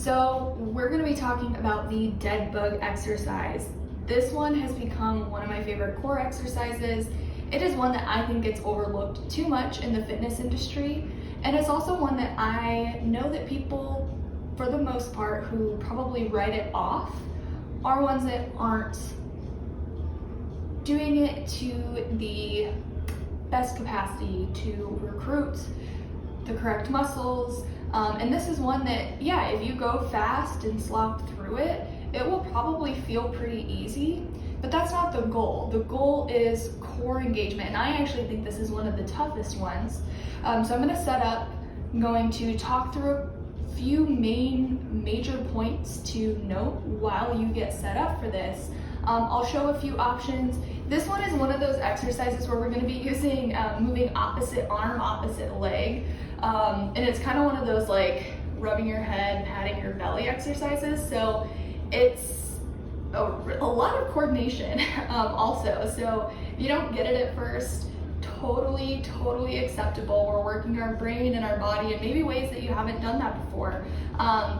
So we're going to be talking about the dead bug exercise. This one has become one of my favorite core exercises. It is one that I think gets overlooked too much in the fitness industry, and it's also one that I know that people, for the most part, who probably write it off are ones that aren't doing it to the best capacity to recruit the correct muscles. And this is one that, yeah, if you go fast and slog through it, it will probably feel pretty easy, but that's not the goal. The goal is core engagement, and I actually think this is one of the toughest ones. So I'm gonna set up, I'm going to talk through a few major points to note while you get set up for this. I'll show a few options. This one is one of those exercises where we're going to be using moving opposite arm, opposite leg. And it's kind of one of those like rubbing your head, patting your belly exercises. So it's a lot of coordination also. So if you don't get it at first, totally acceptable. We're working our brain and our body in maybe ways that you haven't done that before.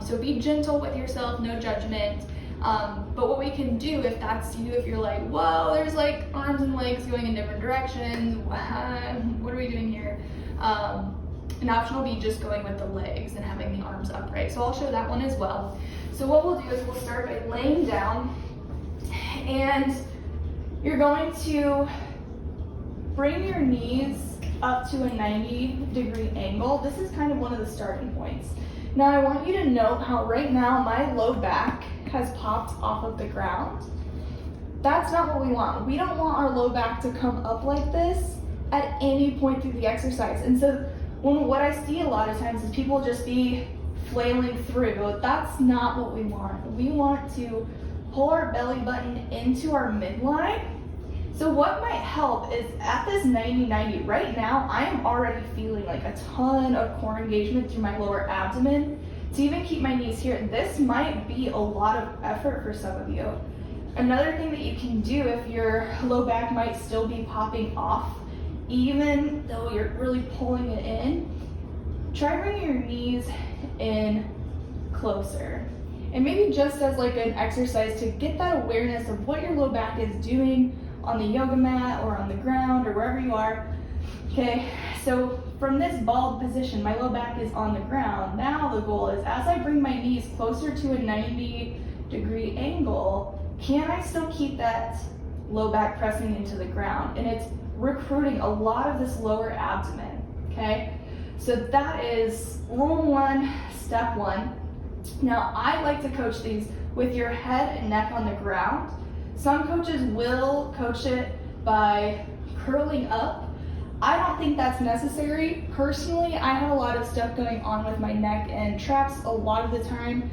So be gentle with yourself, no judgment. But what we can do, if that's you, if you're like, well, there's like arms and legs going in different directions, what are we doing here? An option will be just going with the legs and having the arms upright. So I'll show that one as well. So what we'll do is we'll start by laying down, and you're going to bring your knees up to a 90-degree angle. This is kind of one of the starting points. Now I want you to note how right now my low back has popped off of the ground. That's not what we want. We don't want our low back to come up like this at any point through the exercise. And so what I see a lot of times is people just be flailing through. That's not what we want. We want to pull our belly button into our midline. So what might help is at this 90-90, right now, I am already feeling like a ton of core engagement through my lower abdomen. To even keep my knees here, this might be a lot of effort for some of you. Another thing that you can do if your low back might still be popping off, even though you're really pulling it in, try bringing your knees in closer. And maybe just as like an exercise to get that awareness of what your low back is doing on the yoga mat or on the ground or wherever you are. Okay, so from this bald position, my low back is on the ground. Now the goal is, as I bring my knees closer to a 90-degree angle, can I still keep that low back pressing into the ground? And it's recruiting a lot of this lower abdomen, okay? So that is rule one, step one. Now I like to coach these with your head and neck on the ground. Some coaches will coach it by curling up. I don't think that's necessary. Personally, I have a lot of stuff going on with my neck and traps a lot of the time.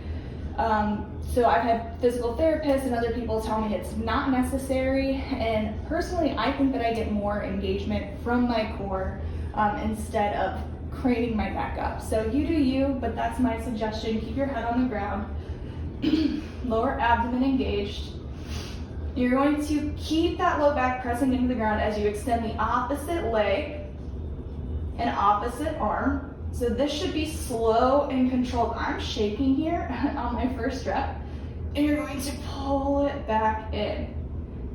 So I've had physical therapists and other people tell me it's not necessary. And personally, I think that I get more engagement from my core instead of craning my neck up. So you do you, but that's my suggestion. Keep your head on the ground, lower abdomen engaged. You're going to keep that low back pressing into the ground as you extend the opposite leg and opposite arm. So this should be slow and controlled. I'm shaking here on my first rep, and you're going to pull it back in.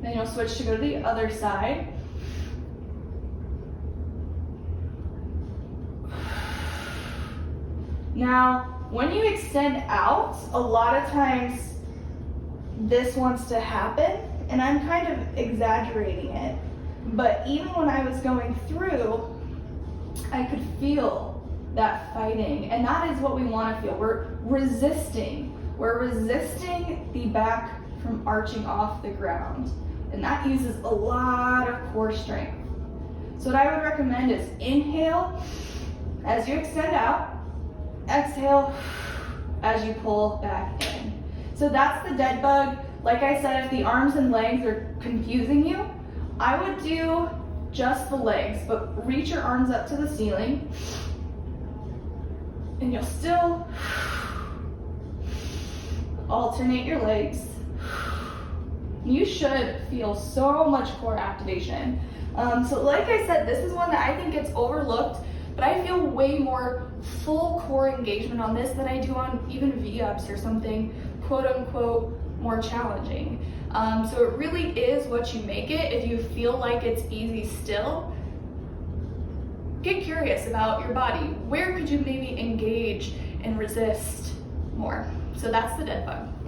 Then you'll switch to go to the other side. Now, when you extend out, a lot of times this wants to happen, and I'm kind of exaggerating it, but even when I was going through, I could feel that fighting, and that is what we want to feel. We're resisting the back from arching off the ground, and that uses a lot of core strength. So what I would recommend is inhale as you extend out, exhale as you pull back in. So that's the dead bug. Like I said, if the arms and legs are confusing you, I would do just the legs, but reach your arms up to the ceiling, and you'll still alternate your legs. You should feel so much core activation. So like I said, this is one that I think gets overlooked, but I feel way more full core engagement on this than I do on even V-ups or something quote unquote more challenging. So it really is what you make it. If you feel like it's easy still, get curious about your body. Where could you maybe engage and resist more? So that's the dead bug.